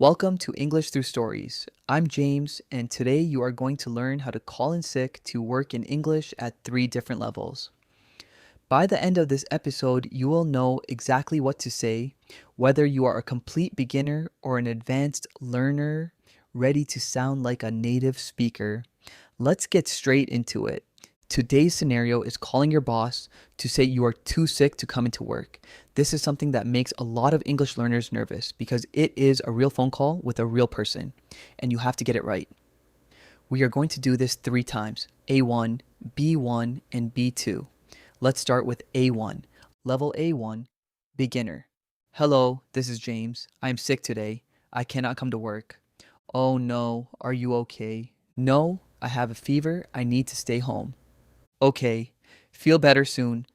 Welcome to English Through Stories. I'm James, and today you are going to learn how to call in sick to work in English at 3 different levels. By the end of this episode, you will know exactly what to say, whether you are a complete beginner or an advanced learner ready to sound like a native speaker. Let's get straight into it. Today's scenario is calling your boss to say you are too sick to come into work. This is something that makes a lot of English learners nervous because it is a real phone call with a real person, and you have to get it right. We are going to do this 3 times, A1, B1, and B2. Let's start with A1. Level A1, beginner. Hello, this is James. I am sick today. I cannot come to work. Oh no, are you okay? No, I have a fever. I need to stay home. Okay, feel better soon.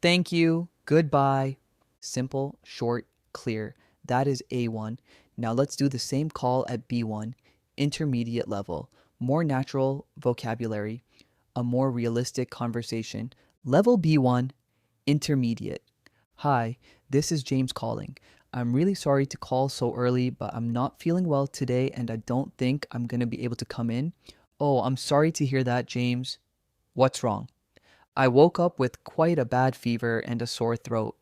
Thank you. Goodbye. Simple, short, clear. That is A1. Now let's do the same call at B1, intermediate level. More natural vocabulary, a more realistic conversation. Level B1, intermediate. Hi, this is James calling. I'm really sorry to call so early, but I'm not feeling well today and I don't think I'm going to be able to come in. Oh, I'm sorry to hear that, James. What's wrong? I woke up with quite a bad fever and a sore throat.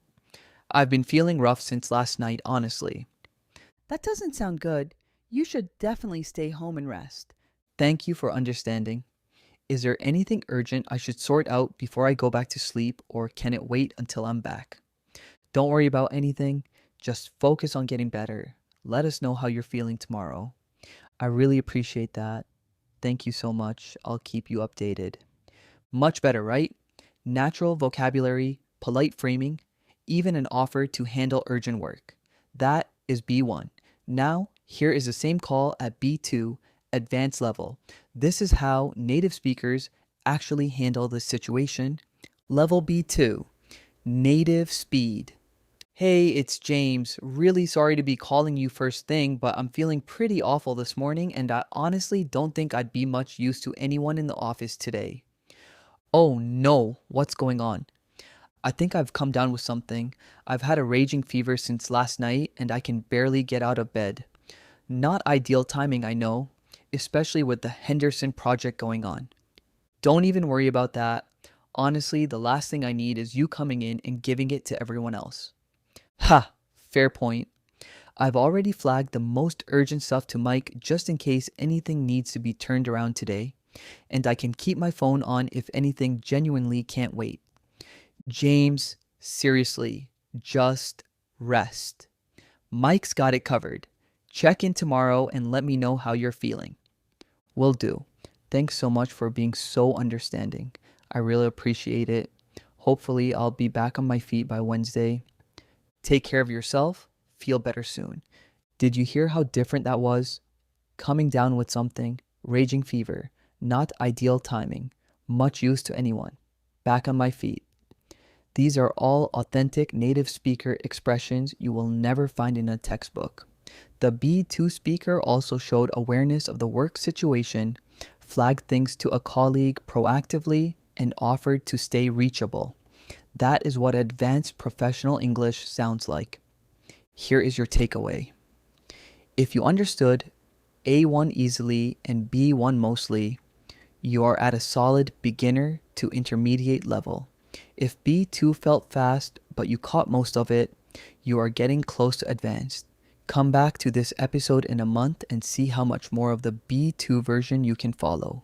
I've been feeling rough since last night, honestly. That doesn't sound good. You should definitely stay home and rest. Thank you for understanding. Is there anything urgent I should sort out before I go back to sleep, or can it wait until I'm back? Don't worry about anything. Just focus on getting better. Let us know how you're feeling tomorrow. I really appreciate that. Thank you so much. I'll keep you updated. Much better, right? Natural vocabulary, polite framing, even an offer to handle urgent work. That is B1. Now, here is the same call at B2, advanced level. This is how native speakers actually handle this situation. Level B2, native speed. Hey, it's James. Really sorry to be calling you first thing, but I'm feeling pretty awful this morning and I honestly don't think I'd be much use to anyone in the office today. Oh no, what's going on? I think I've come down with something. I've had a raging fever since last night and I can barely get out of bed. Not ideal timing, I know, especially with the Henderson project going on. Don't even worry about that. Honestly, the last thing I need is you coming in and giving it to everyone else. Ha! Fair point. I've already flagged the most urgent stuff to Mike just in case anything needs to be turned around today, and I can keep my phone on if anything genuinely can't wait. James, seriously, just rest. Mike's got it covered. Check in tomorrow and let me know how you're feeling. Will do. Thanks so much for being so understanding. I really appreciate it. Hopefully, I'll be back on my feet by Wednesday. Take care of yourself. Feel better soon. Did you hear how different that was? Coming down with something, raging fever, not ideal timing, much use to anyone. Back on my feet. These are all authentic native speaker expressions you will never find in a textbook. The B2 speaker also showed awareness of the work situation, flagged things to a colleague proactively, and offered to stay reachable. That is what advanced professional English sounds like. Here is your takeaway. If you understood A1 easily and B1 mostly, you are at a solid beginner to intermediate level. If B2 felt fast, but you caught most of it, you are getting close to advanced. Come back to this episode in a month and see how much more of the B2 version you can follow.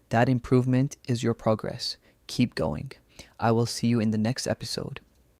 That improvement is your progress. Keep going. I will see you in the next episode.